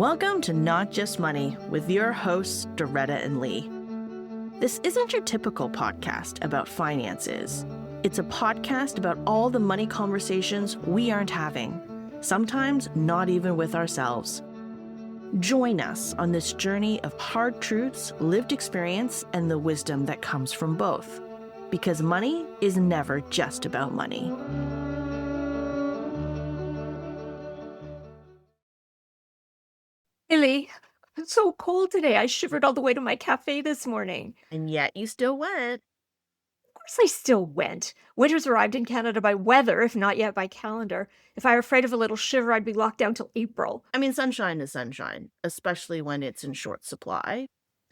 Welcome to Not Just Money with your hosts, Doretta and Li. This isn't your typical podcast about finances. It's a podcast about all the money conversations we aren't having, sometimes not even with ourselves. Join us on this journey of hard truths, lived experience, and the wisdom that comes from both. Because money is never just about money. Really? It's so cold today. I shivered all the way to my cafe this morning. And yet you still went. Of course, I still went. Winter's arrived in Canada by weather, if not yet by calendar. If I were afraid of a little shiver, I'd be locked down till April. I mean, sunshine is sunshine, especially when it's in short supply.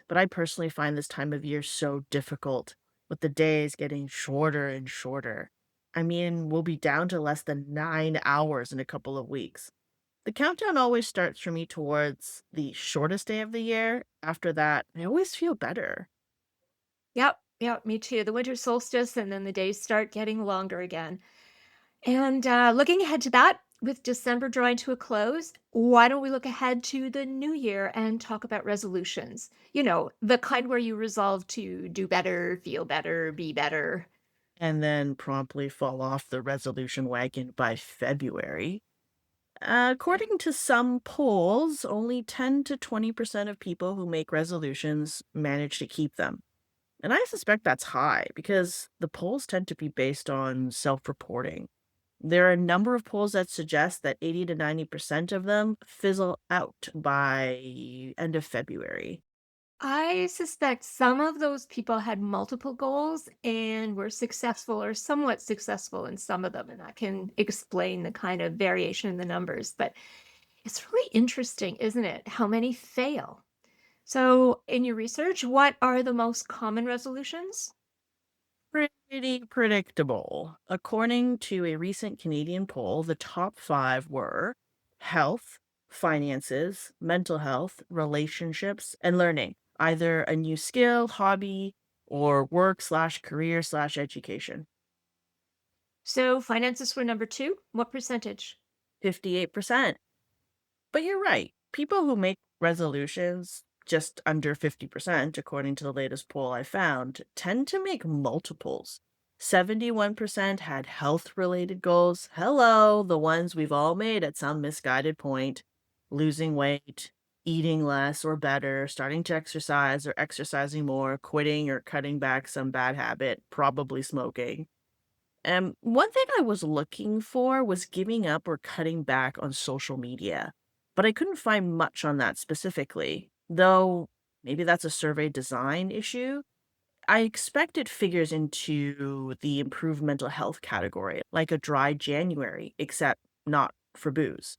But I personally find this time of year so difficult, with the days getting shorter and shorter. I mean, we'll be down to less than 9 hours in a couple of weeks. The countdown always starts for me towards the shortest day of the year. After that, I always feel better. Yep, me too. The winter solstice, and then the days start getting longer again. And looking ahead to that, with December drawing to a close, why don't we look ahead to the new year and talk about resolutions? You know, the kind where you resolve to do better, feel better, be better. And then promptly fall off the resolution wagon by February. According to some polls, only 10 to 20% of people who make resolutions manage to keep them. And I suspect that's high because the polls tend to be based on self reporting. There are a number of polls that suggest that 80 to 90% of them fizzle out by end of February. I suspect some of those people had multiple goals and were successful or somewhat successful in some of them, and that can explain the kind of variation in the numbers. But it's really interesting, isn't it? How many fail? So, in your research, what are the most common resolutions? Pretty predictable. According to a recent Canadian poll, the top five were health, finances, mental health, relationships, and learning. Either a new skill, hobby, or work/career/education. So, finances were number two. What percentage? 58%. But you're right. People who make resolutions, just under 50%, according to the latest poll I found, tend to make multiples. 71% had health related goals. Hello, the ones we've all made at some misguided point: losing weight, eating less or better, starting to exercise or exercising more, quitting or cutting back some bad habit, probably smoking. And one thing I was looking for was giving up or cutting back on social media, but I couldn't find much on that specifically, though maybe that's a survey design issue. I expect it figures into the improved mental health category, like a dry January, except not for booze.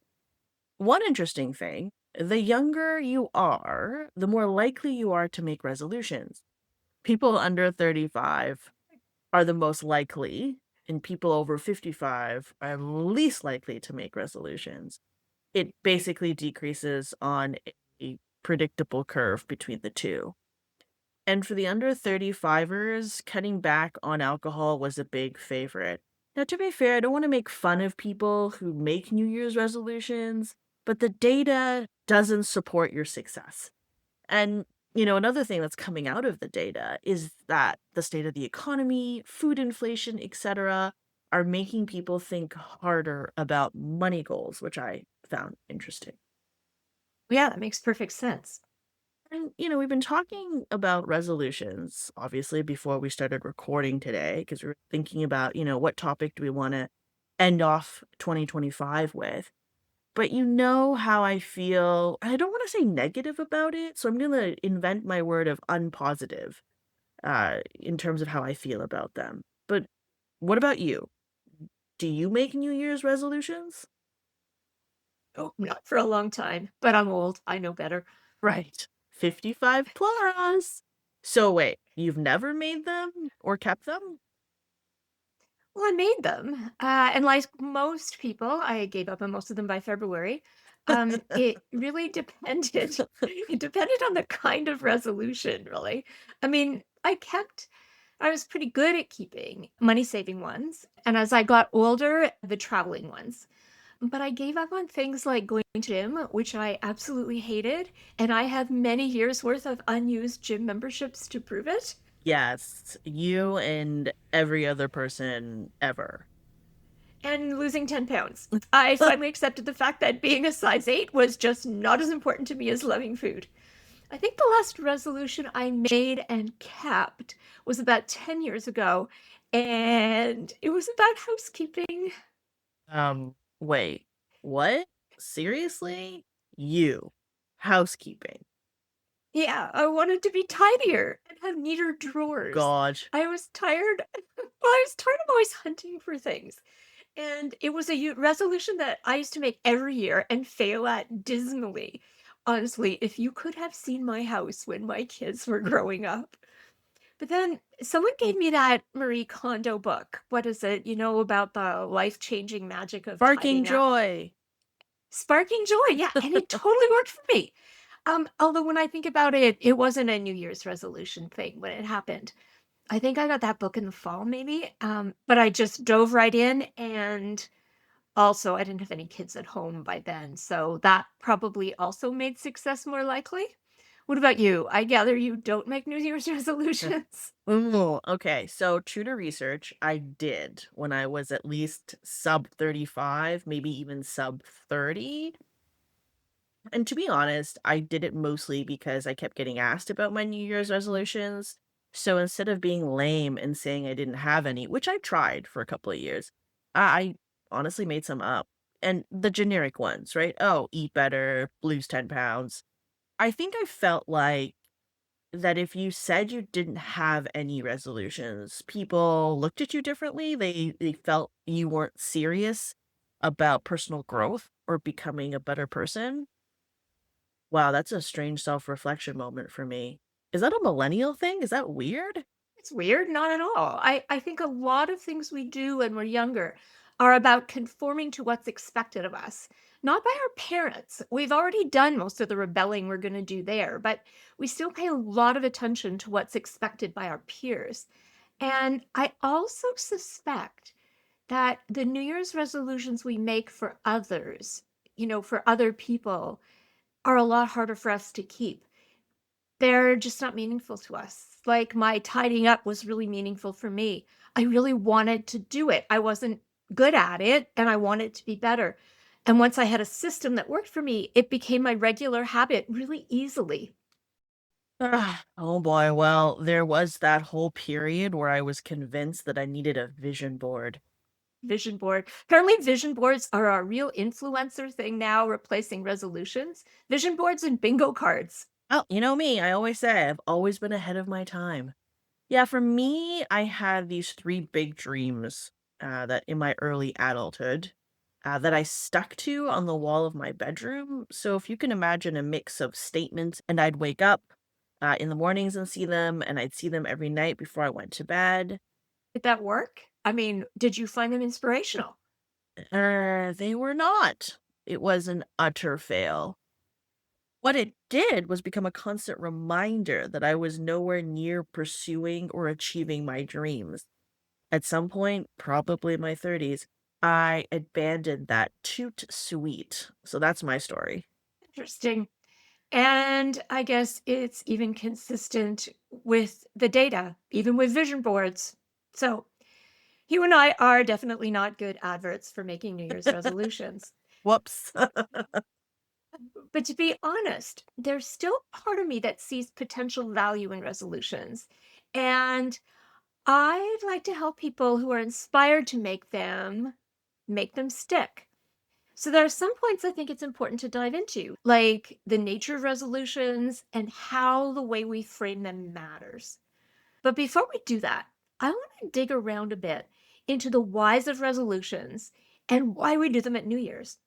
One interesting thing: the younger you are, the more likely you are to make resolutions. People under 35 are the most likely, and people over 55 are least likely to make resolutions. It basically decreases on a predictable curve between the two. And for the under 35ers, cutting back on alcohol was a big favorite. Now, to be fair, I don't want to make fun of people who make New Year's resolutions, but the data doesn't support your success. And, another thing that's coming out of the data is that the state of the economy, food inflation, etc., are making people think harder about money goals, which I found interesting. Yeah, that makes perfect sense. And, we've been talking about resolutions, obviously, before we started recording today, because we were thinking about, what topic do we want to end off 2025 with. But you know how I feel. I don't want to say negative about it, so I'm going to invent my word of unpositive in terms of how I feel about them. But what about you? Do you make New Year's resolutions? Oh, not for a long time, but I'm old. I know better. Right. 55 plus. So wait, you've never made them or kept them? Well, I made them, and like most people, I gave up on most of them by February. It really depended. It depended on the kind of resolution, really. I mean, I was pretty good at keeping money saving ones, and as I got older, the traveling ones. but I gave up on things like going to gym, which I absolutely hated, and I have many years worth of unused gym memberships to prove it. Yes, you and every other person ever. And losing 10 pounds. I finally accepted the fact that being a size 8 was just not as important to me as loving food. I think the last resolution I made and kept was about 10 years ago, and it was about housekeeping. Wait, what? Seriously? You. Housekeeping. Yeah, I wanted to be tidier and have neater drawers. God. I was tired. Well, I was tired of always hunting for things. And it was a resolution that I used to make every year and fail at dismally. Honestly, if you could have seen my house when my kids were growing up. But then someone gave me that Marie Kondo book. What is it? You know, about the life changing magic of Barking tidying up. joy. Sparking joy. Yeah. And it totally worked for me. Although when I think about it, it wasn't a New Year's resolution thing when it happened. I think I got that book in the fall, maybe. But I just dove right in, and also I didn't have any kids at home by then, so that probably also made success more likely. What about you? I gather you don't make New Year's resolutions. Ooh, okay, so true to research, I did when I was at least sub 35, maybe even sub 30. And to be honest, I did it mostly because I kept getting asked about my New Year's resolutions. So instead of being lame and saying I didn't have any, which I tried for a couple of years, I honestly made some up. And the generic ones, right? Oh, eat better, lose 10 pounds. I think I felt like that if you said you didn't have any resolutions, people looked at you differently. They felt you weren't serious about personal growth or becoming a better person. Wow, that's a strange self-reflection moment for me. Is that a millennial thing? Is that weird? It's weird, not at all. I think a lot of things we do when we're younger are about conforming to what's expected of us, not by our parents. We've already done most of the rebelling we're going to do there, but we still pay a lot of attention to what's expected by our peers. And I also suspect that the New Year's resolutions we make for others, for other people, are a lot harder for us to keep. They're just not meaningful to us. Like, my tidying up was really meaningful for me. I really wanted to do it. I wasn't good at it, and I wanted to be better. And once I had a system that worked for me, it became my regular habit really easily. Oh boy, well, there was that whole period where I was convinced that I needed a vision board. Vision board. Apparently, vision boards are a real influencer thing now, replacing resolutions. Vision boards and bingo cards. Oh, you know me, I always say I've always been ahead of my time. Yeah, for me, I had these 3 big dreams, that in my early adulthood, that I stuck to on the wall of my bedroom. So if you can imagine a mix of statements, and I'd wake up, in the mornings and see them, and I'd see them every night before I went to bed. Did that work? I mean, did you find them inspirational? They were not. It was an utter fail. What it did was become a constant reminder that I was nowhere near pursuing or achieving my dreams. At some point, probably in my 30s, I abandoned that toot sweet. So that's my story. Interesting. And I guess it's even consistent with the data, even with vision boards. So you and I are definitely not good adverts for making New Year's resolutions. Whoops. But to be honest, there's still part of me that sees potential value in resolutions. And I'd like to help people who are inspired to make them stick. So there are some points I think it's important to dive into, like the nature of resolutions and how the way we frame them matters. But before we do that, I want to dig around a bit into the whys of resolutions and why we do them at New Year's.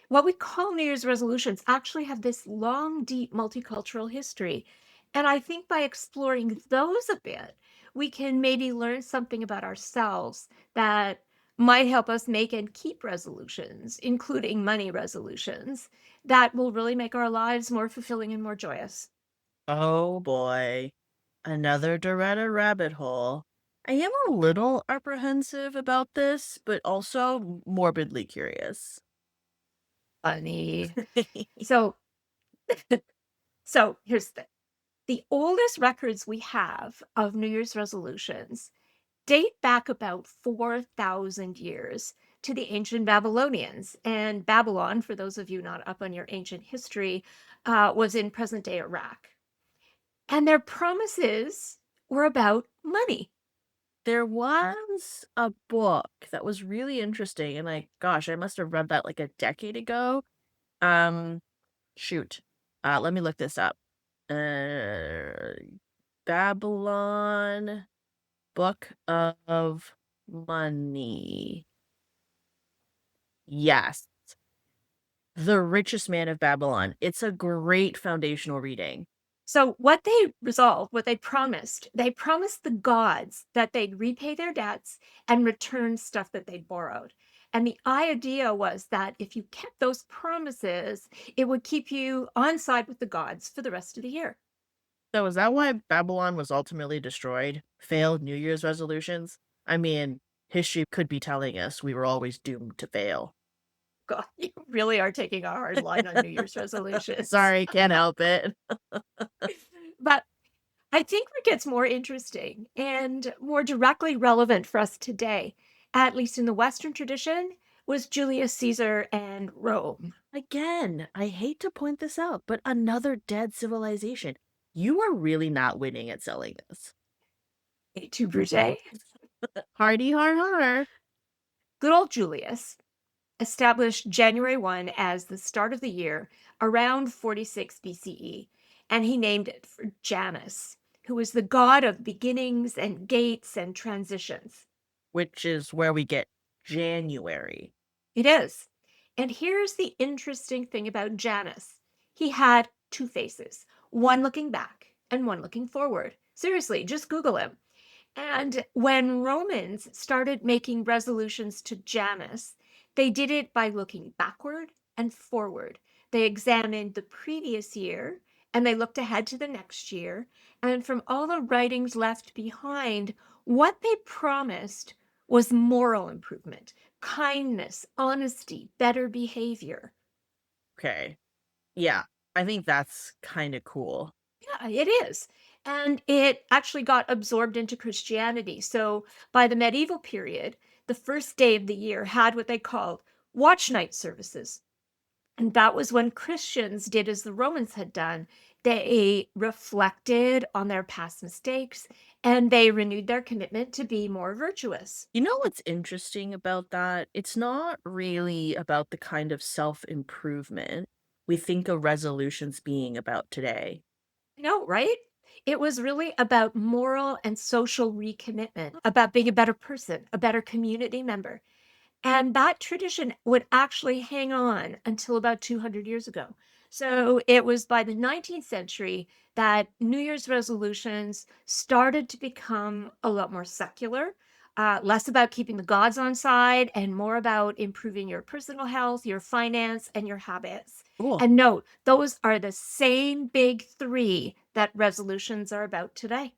What we call New Year's resolutions actually have this long, deep multicultural history. And I think by exploring those a bit, we can maybe learn something about ourselves that might help us make and keep resolutions, including money resolutions, that will really make our lives more fulfilling and more joyous. Oh boy. Another Doretta rabbit hole. I am a little apprehensive about this, but also morbidly curious. Funny. So so here's the oldest records we have of New Year's resolutions date back about 4,000 years to the ancient Babylonians. And Babylon, for those of you not up on your ancient history, was in present day Iraq. And their promises were about money. There was a book that was really interesting, and gosh, I must have read that like a decade ago. Um, shoot. Let me look this up. Uh, Babylon Book of Money. Yes. The Richest Man of Babylon. It's a great foundational reading. So what they promised the gods that they'd repay their debts and return stuff that they'd borrowed. And the idea was that if you kept those promises, it would keep you on side with the gods for the rest of the year. So is that why Babylon was ultimately destroyed? Failed New Year's resolutions? I mean, history could be telling us we were always doomed to fail. God, you really are taking a hard line on New Year's resolutions. Sorry, can't help it. But I think what gets more interesting and more directly relevant for us today, at least in the Western tradition, was Julius Caesar and Rome. Again, I hate to point this out, but another dead civilization. You are really not winning at selling this. Et tu, Brute? Hardy har har. Good old Julius established January 1 as the start of the year around 46 BCE, and he named it for Janus, who was the god of beginnings and gates and transitions. Which is where we get January. It is. And here's the interesting thing about Janus. He had two faces, one looking back and one looking forward. Seriously, just Google him. And when Romans started making resolutions to Janus, they did it by looking backward and forward. They examined the previous year and they looked ahead to the next year. And from all the writings left behind, what they promised was moral improvement, kindness, honesty, better behavior. Okay. Yeah, I think that's kind of cool. Yeah, it is. And it actually got absorbed into Christianity. So by the medieval period, the first day of the year had what they called watch night services. And that was when Christians did as the Romans had done. They reflected on their past mistakes and they renewed their commitment to be more virtuous. You know what's interesting about that? It's not really about the kind of self-improvement we think of resolutions being about today. I know, right? It was really about moral and social recommitment, about being a better person, a better community member. And that tradition would actually hang on until about 200 years ago. So it was by the 19th century that New Year's resolutions started to become a lot more secular, less about keeping the gods on side and more about improving your personal health, your finance, and your habits. Cool. And note, those are the same big three that resolutions are about today.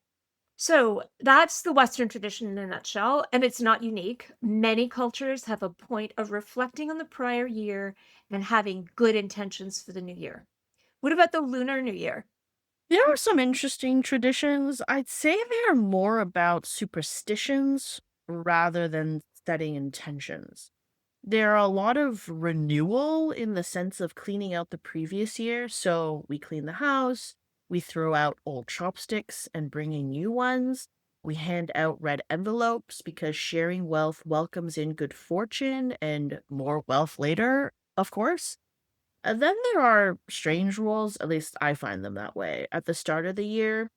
So that's the Western tradition in a nutshell, and it's not unique. Many cultures have a point of reflecting on the prior year and having good intentions for the new year. What about the Lunar New Year? There are some interesting traditions. I'd say they're more about superstitions rather than setting intentions. There are a lot of renewal in the sense of cleaning out the previous year. So we clean the house, we throw out old chopsticks and bring in new ones. We hand out red envelopes because sharing wealth welcomes in good fortune and more wealth later, of course. And then there are strange rules, at least I find them that way. At the start of the year,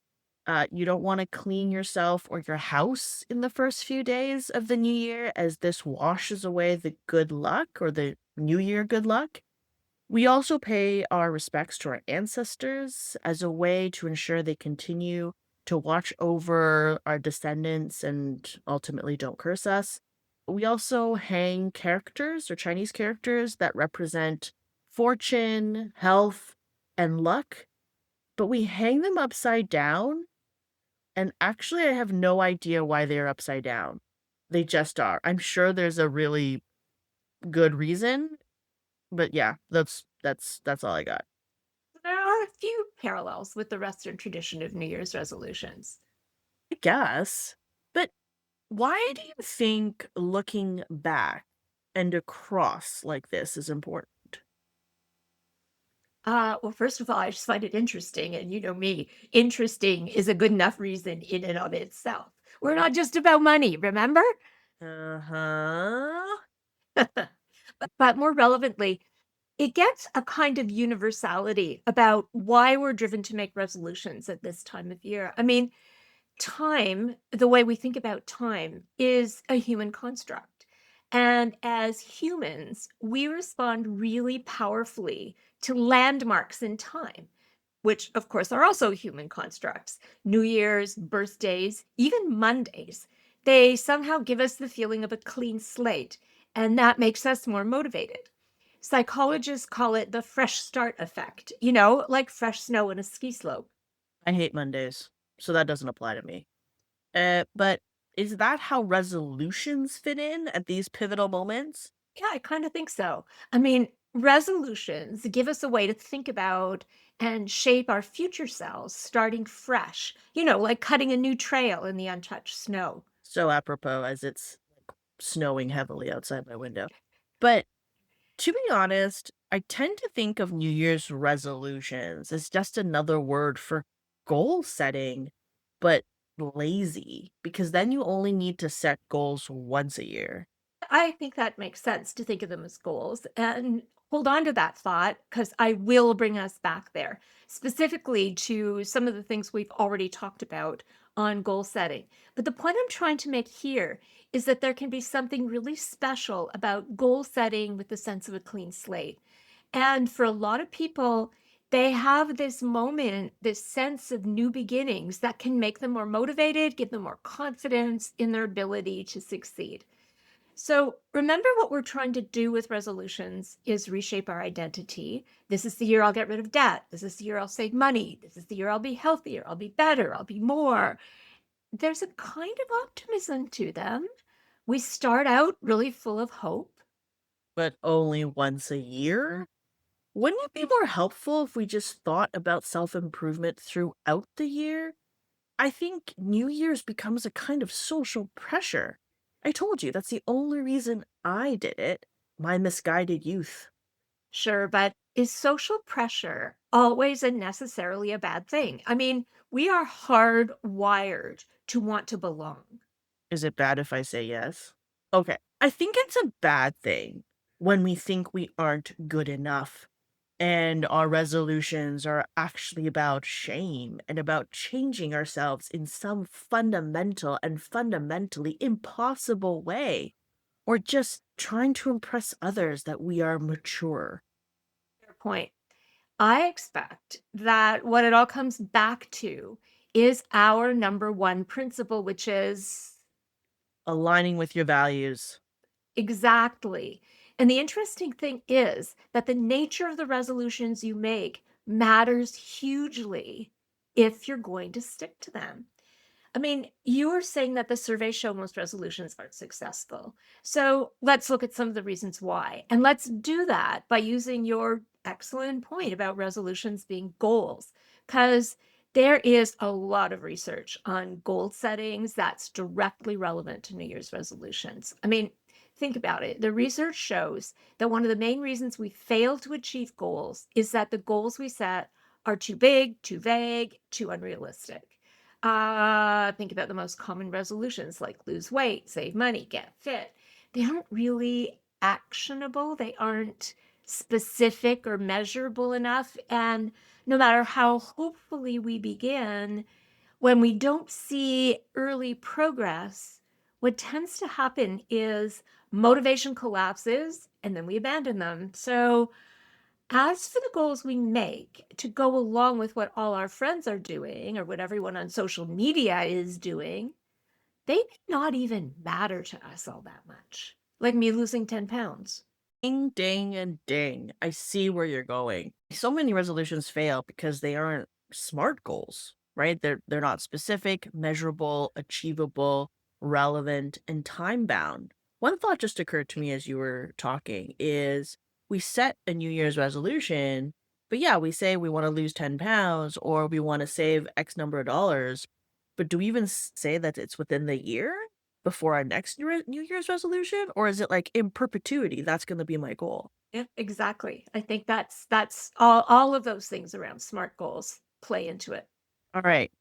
you don't want to clean yourself or your house in the first few days of the new year, as this washes away the good luck or the new year good luck. We also pay our respects to our ancestors as a way to ensure they continue to watch over our descendants and ultimately don't curse us. We also hang characters or Chinese characters that represent fortune, health, and luck, but we hang them upside down, and actually I have no idea why they're upside down. They just are. I'm sure there's a really good reason. But yeah, that's all I got. There are a few parallels with the Western tradition of New Year's resolutions. I guess. But why do you think looking back and across like this is important? Well, first of all, I just find it interesting, and you know me, interesting is a good enough reason in and of itself. We're not just about money, remember? Uh-huh. But more relevantly, it gets a kind of universality about why we're driven to make resolutions at this time of year. I mean, time, the way we think about time, is a human construct. And as humans, we respond really powerfully to landmarks in time, which of course are also human constructs. New Year's, birthdays, even Mondays. They somehow give us the feeling of a clean slate, and that makes us more motivated. Psychologists call it the fresh start effect, like fresh snow on a ski slope. I hate Mondays, so that doesn't apply to me. But is that how resolutions fit in at these pivotal moments? Yeah, I kind of think so. I mean, resolutions give us a way to think about and shape our future selves starting fresh, like cutting a new trail in the untouched snow. So apropos as it's snowing heavily outside my window. But to be honest, I tend to think of New Year's resolutions as just another word for goal setting, but lazy, because then you only need to set goals once a year. I think that makes sense to think of them as goals and hold on to that thought because I will bring us back there, specifically to some of the things we've already talked about on goal setting. But the point I'm trying to make here is that there can be something really special about goal setting with the sense of a clean slate. And for a lot of people, they have this moment, this sense of new beginnings that can make them more motivated, give them more confidence in their ability to succeed. So, remember what we're trying to do with resolutions is reshape our identity. This is the year I'll get rid of debt. This is the year I'll save money. This is the year I'll be healthier. I'll be better. I'll be more. There's a kind of optimism to them. We start out really full of hope. But only once a year? Wouldn't it be more helpful if we just thought about self improvement throughout the year? I think New Year's becomes a kind of social pressure. I told you that's the only reason I did it. My misguided youth. Sure, but is social pressure always and necessarily a bad thing? I mean, we are hardwired to want to belong. Is it bad if I say yes? Okay. I think it's a bad thing when we think we aren't good enough and our resolutions are actually about shame and about changing ourselves in some fundamental and fundamentally impossible way, or just trying to impress others that we are mature. Fair point. I expect that what it all comes back to is our number one principle, which is Aligning with your values. exactly. And the interesting thing is that the nature of the resolutions you make matters hugely if you're going to stick to them. I mean, you were saying that the surveys show most resolutions aren't successful. So let's look at some of the reasons why. And let's do that by using your excellent point about resolutions being goals, because there is a lot of research on goal settings that's directly relevant to New Year's resolutions. I mean, think about it. The research shows that one of the main reasons we fail to achieve goals is that the goals we set are too big, too vague, too unrealistic. Think about the most common resolutions like lose weight, save money, get fit. They aren't really actionable. They aren't specific or measurable enough. And no matter how hopefully we begin, when we don't see early progress, what tends to happen is motivation collapses and then we abandon them. So as for the goals we make to go along with what all our friends are doing or what everyone on social media is doing, they may not even matter to us all that much. Like me losing 10 pounds. Ding, ding, and ding. I see where you're going. So many resolutions fail because they aren't smart goals, right? They're not specific, measurable, achievable, relevant, and time bound. One thought just occurred to me as you were talking is We set a New Year's resolution, but yeah, we say we want to lose 10 pounds or we want to save X number of dollars. But do we even say that it's within the year before our next New Year's resolution? Or is it like in perpetuity? That's going to be my goal. Yeah, exactly. I think that's all of those things around SMART goals play into it. All right.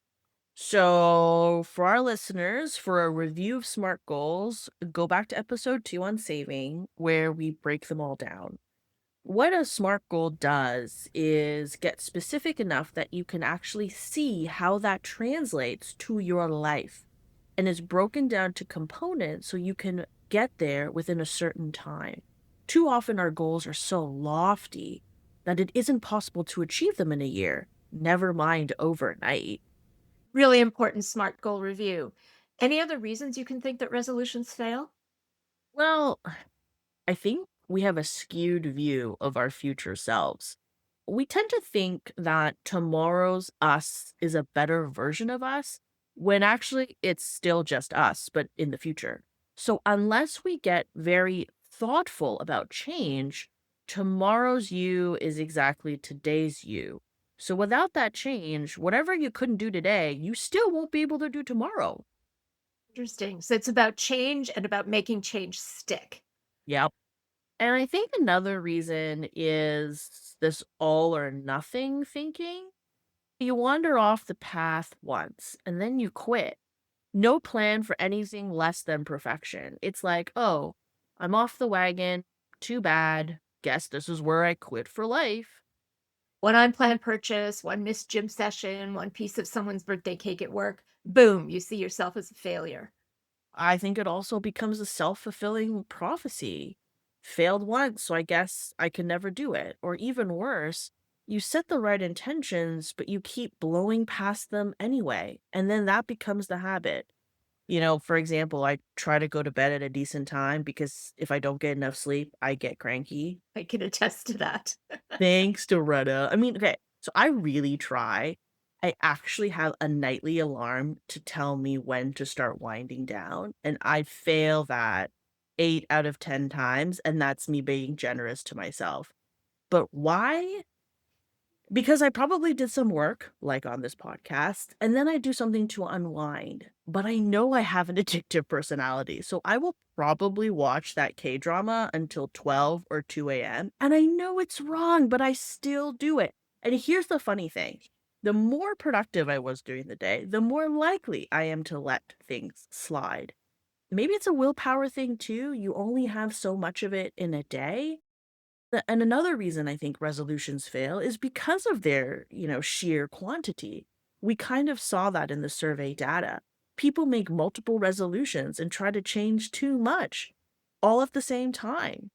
So, for our listeners, for a review of SMART goals, go back to episode 2 on saving, where we break them all down. What a SMART goal does is get specific enough that you can actually see how that translates to your life and is broken down to components so you can get there within a certain time. Too often, our goals are so lofty that it isn't possible to achieve them in a year, never mind overnight. Really important SMART goal review. Any other reasons you can think that resolutions fail? Well, I think we have a skewed view of our future selves. We tend to think that tomorrow's us is a better version of us when actually it's still just us, but in the future. So, unless we get very thoughtful about change, tomorrow's you is exactly today's you. So, without that change, whatever you couldn't do today, you still won't be able to do tomorrow. Interesting. So it's about change and about making change stick. Yep. And I think another reason is this all or nothing thinking. You wander off the path once and then you quit. No plan for anything less than perfection. It's like, oh, I'm off the wagon. Too bad. Guess this is where I quit for life. One unplanned purchase, one missed gym session, one piece of someone's birthday cake at work. Boom, you see yourself as a failure. I think it also becomes a self fulfilling prophecy. Failed once, so I guess I can never do it. Or even worse, you set the right intentions, but you keep blowing past them anyway. And then that becomes the habit. For example, I try to go to bed at a decent time because if I don't get enough sleep, I get cranky. I can attest to that. Thanks, Doretta. I mean, okay, so I really try. I actually have a nightly alarm to tell me when to start winding down, and I fail that 8 out of 10 times, and that's me being generous to myself. But why? Because I probably did some work, like on this podcast, and then I do something to unwind. But I know I have an addictive personality, so I will probably watch that K-drama until 12 or 2 a.m. And I know it's wrong, but I still do it. And here's the funny thing. The more productive I was during the day, the more likely I am to let things slide. Maybe it's a willpower thing too. You only have so much of it in a day. And another reason I think resolutions fail is because of their, sheer quantity. We kind of saw that in the survey data. People make multiple resolutions and try to change too much all at the same time.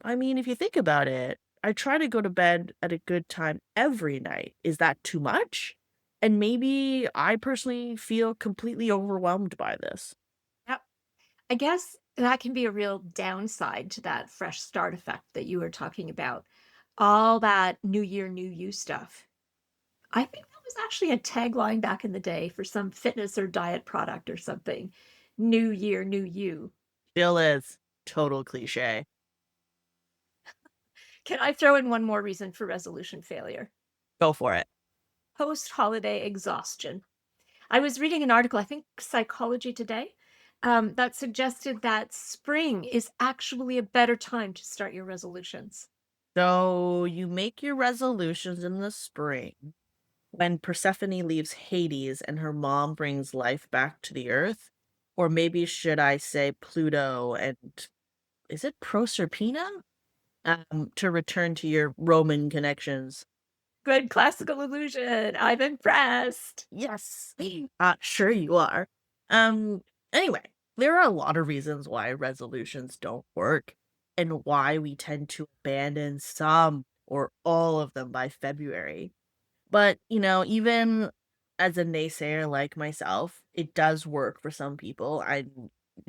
I mean, if you think about it, I try to go to bed at a good time every night. Is that too much? And maybe I personally feel completely overwhelmed by this. Yep. I guess that can be a real downside to that fresh start effect that you were talking about. All that new year, new you stuff. I think that was actually a tagline back in the day for some fitness or diet product or something. New year, new you. Still is total cliche. Can I throw in one more reason for resolution failure? Go for it. Post holiday exhaustion. I was reading an article, I think Psychology Today, that suggested that spring is actually a better time to start your resolutions. So you make your resolutions in the spring when Persephone leaves Hades and her mom brings life back to the earth? Or maybe should I say Pluto and is it Proserpina? To return to your Roman connections. Good classical illusion. I'm impressed. Yes. Sure you are. Um, anyway, there are a lot of reasons why resolutions don't work and why we tend to abandon some or all of them by February. But, even as a naysayer like myself, it does work for some people.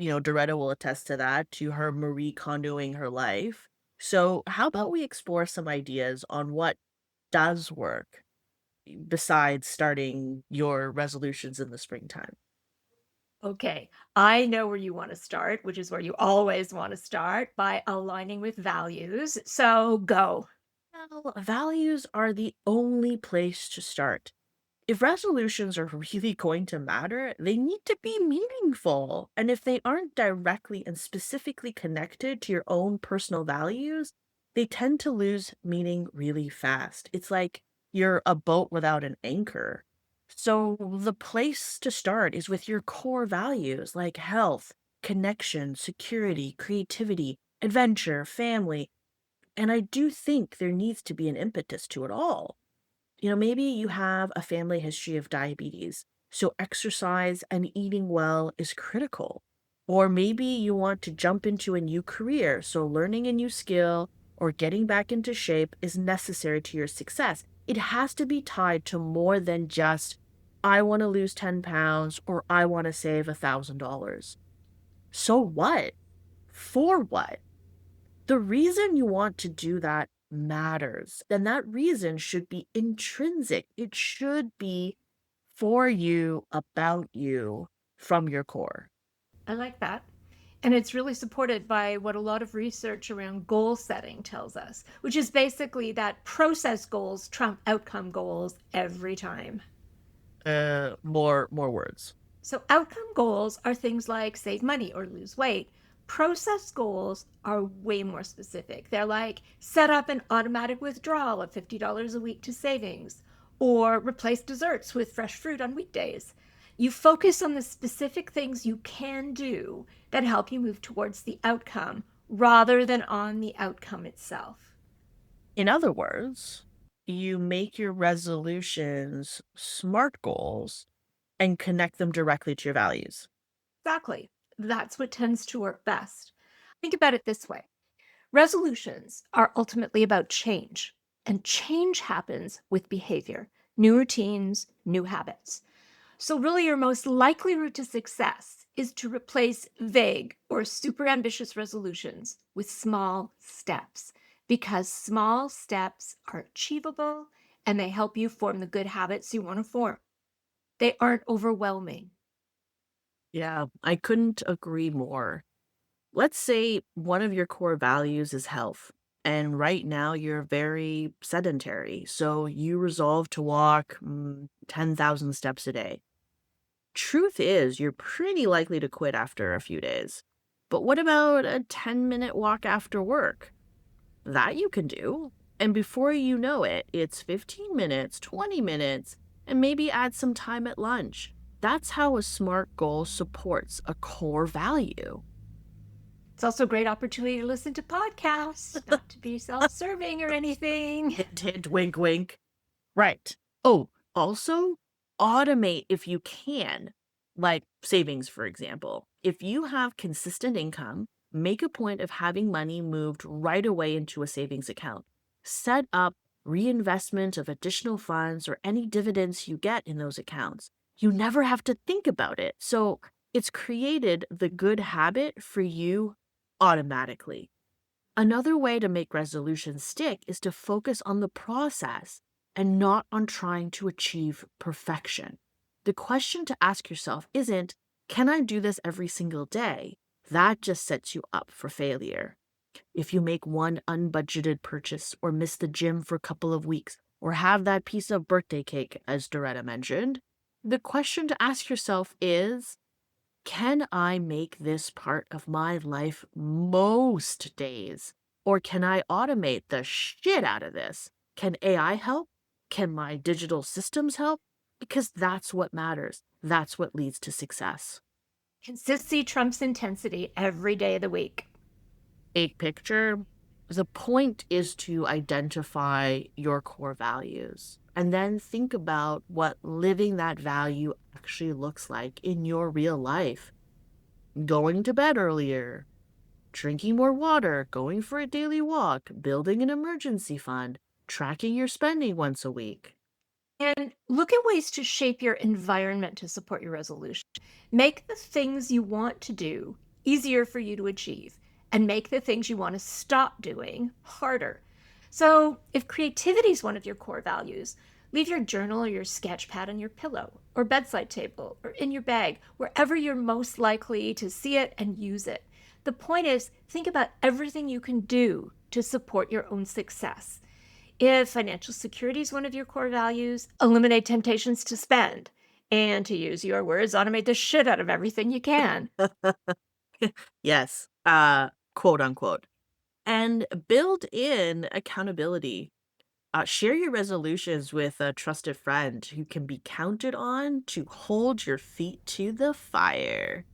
Doretta will attest to that, to her Marie Kondoing her life. So, how about we explore some ideas on what does work besides starting your resolutions in the springtime? Okay, I know where you want to start, which is where you always want to start by aligning with values. So go. Well, values are the only place to start. If resolutions are really going to matter, they need to be meaningful. And if they aren't directly and specifically connected to your own personal values, they tend to lose meaning really fast. It's like you're a boat without an anchor. So the place to start is with your core values like health, connection, security, creativity, adventure, family. And I do think there needs to be an impetus to it all. Maybe you have a family history of diabetes, so exercise and eating well is critical. Or maybe you want to jump into a new career, so learning a new skill or getting back into shape is necessary to your success. It has to be tied to more than just, I want to lose 10 pounds or I want to save $1,000. So what? For what? The reason you want to do that matters, and that reason should be intrinsic. It should be for you, about you, from your core. I like that. And it's really supported by what a lot of research around goal setting tells us, which is basically that process goals trump outcome goals every time. More words. So, outcome goals are things like save money or lose weight. Process goals are way more specific. They're like set up an automatic withdrawal of $50 a week to savings or replace desserts with fresh fruit on weekdays. You focus on the specific things you can do that help you move towards the outcome rather than on the outcome itself. In other words, you make your resolutions SMART goals and connect them directly to your values. Exactly. That's what tends to work best. Think about it this way. Resolutions are ultimately about change, and change happens with behavior, new routines, new habits. So, really, your most likely route to success is to replace vague or super ambitious resolutions with small steps because small steps are achievable and they help you form the good habits you want to form. They aren't overwhelming. Yeah, I couldn't agree more. Let's say one of your core values is health, and right now you're very sedentary, so you resolve to walk 10,000 steps a day. Truth is, you're pretty likely to quit after a few days. But what about a 10-minute walk after work? That you can do. And before you know it, it's 15 minutes, 20 minutes, and maybe add some time at lunch. That's how a SMART goal supports a core value. It's also a great opportunity to listen to podcasts, not to be self serving or anything. Hint, hint, wink, wink. Right. Oh, also automate if you can, like savings, for example. If you have consistent income, make a point of having money moved right away into a savings account. Set up reinvestment of additional funds or any dividends you get in those accounts. You never have to think about it. So it's created the good habit for you automatically. Another way to make resolutions stick is to focus on the process and not on trying to achieve perfection. The question to ask yourself isn't, can I do this every single day? That just sets you up for failure. If you make one unbudgeted purchase or miss the gym for a couple of weeks or have that piece of birthday cake, as Doretta mentioned, the question to ask yourself is, can I make this part of my life most days? Or can I automate the shit out of this? Can AI help? Can my digital systems help? Because that's what matters. That's what leads to success. Consistency trumps intensity every day of the week. Big picture, the point is to identify your core values and then think about what living that value actually looks like in your real life. Going to bed earlier, drinking more water, going for a daily walk, building an emergency fund, tracking your spending once a week. And look at ways to shape your environment to support your resolution. Make the things you want to do easier for you to achieve, and make the things you want to stop doing harder. So, if creativity is one of your core values, Leave your journal or your sketch pad on your pillow or bedside table or in your bag, wherever you're most likely to see it and use it. The point is, think about everything you can do to support your own success. If financial security is one of your core values, eliminate temptations to spend. And to use your words, automate the shit out of everything you can. Yes, quote unquote. And build in accountability. Share your resolutions with a trusted friend who can be counted on to hold your feet to the fire.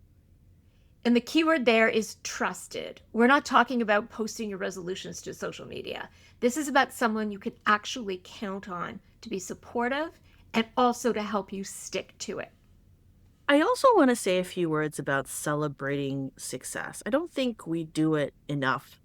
And the keyword there is trusted. We're not talking about posting your resolutions to social media. This is about someone you can actually count on to be supportive and also to help you stick to it. I also want to say a few words about celebrating success. I don't think we do it enough.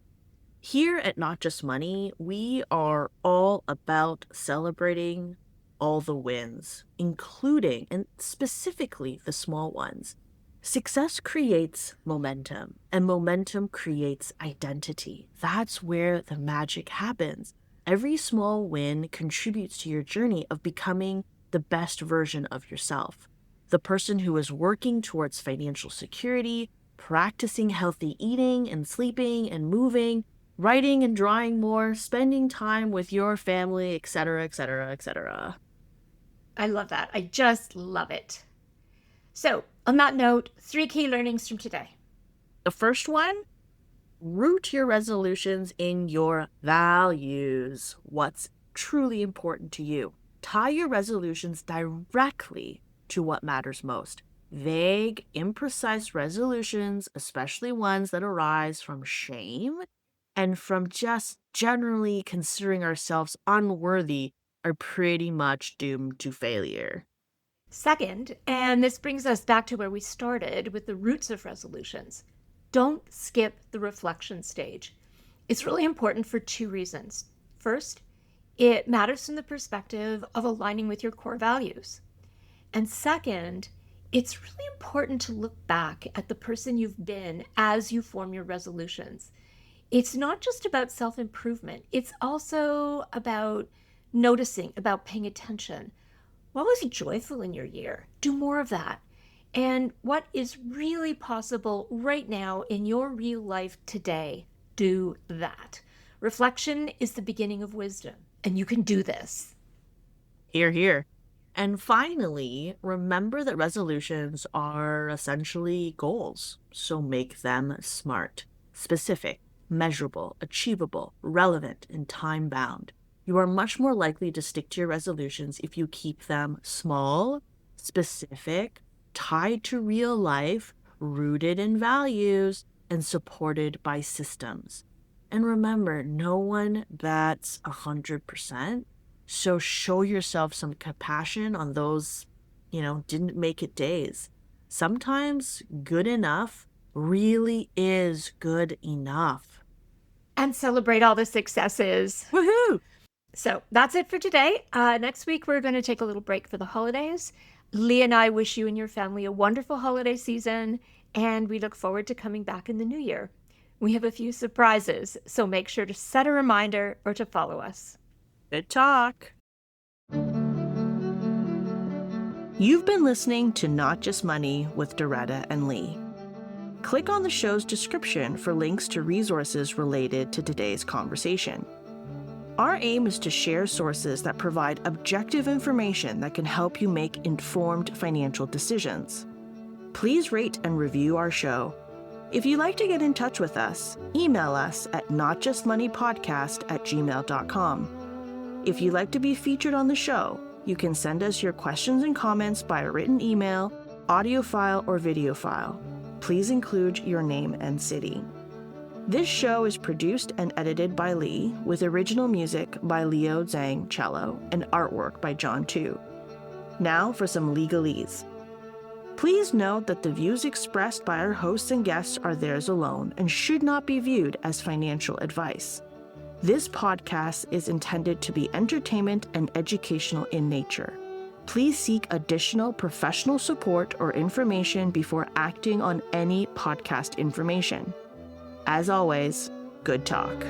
Here at Not Just Money, we are all about celebrating all the wins, including and specifically the small ones. Success creates momentum, and momentum creates identity. That's where the magic happens. Every small win contributes to your journey of becoming the best version of yourself. The person who is working towards financial security, practicing healthy eating and sleeping and moving, writing and drawing more, spending time with your family, etc., etc., etc. I love that. I just love it. So, on that note, 3 key learnings from today. The first one, root your resolutions in your values. What's truly important to you? Tie your resolutions directly to what matters most. Vague, imprecise resolutions, especially ones that arise from shame and from just generally considering ourselves unworthy, are pretty much doomed to failure. Second, and this brings us back to where we started with the roots of resolutions, don't skip the reflection stage. It's really important for 2 reasons. First, it matters from the perspective of aligning with your core values. And second, it's really important to look back at the person you've been as you form your resolutions. It's not just about self improvement, it's also about noticing, about paying attention. What was joyful in your year? Do more of that. And what is really possible right now in your real life today? Do that. Reflection is the beginning of wisdom, and you can do this. Here, here. And finally, remember that resolutions are essentially goals. So make them smart, specific, measurable, achievable, relevant, and time bound. You are much more likely to stick to your resolutions if you keep them small, specific, tied to real life, rooted in values, and supported by systems. And remember, no one bats 100%. So show yourself some compassion on those, didn't make it days. Sometimes good enough really is good enough. And celebrate all the successes. Woohoo! So that's it for today. Next week, we're going to take a little break for the holidays. Lee and I wish you and your family a wonderful holiday season, and we look forward to coming back in the new year. We have a few surprises, so make sure to set a reminder or to follow us. Good talk. You've been listening to Not Just Money with Doretta and Li. Click on the show's description for links to resources related to today's conversation. Our aim is to share sources that provide objective information that can help you make informed financial decisions. Please rate and review our show. If you'd like to get in touch with us, email us at notjustmoneypodcast@gmail.com. If you'd like to be featured on the show, you can send us your questions and comments by a written email, audio file, or video file. Please include your name and city. This show is produced and edited by Lee, with original music by Leo Zhang cello and artwork by John Tu. Now for some legalese. Please note that the views expressed by our hosts and guests are theirs alone and should not be viewed as financial advice. This podcast is intended to be entertainment and educational in nature. Please seek additional professional support or information before acting on any podcast information. As always, good talk.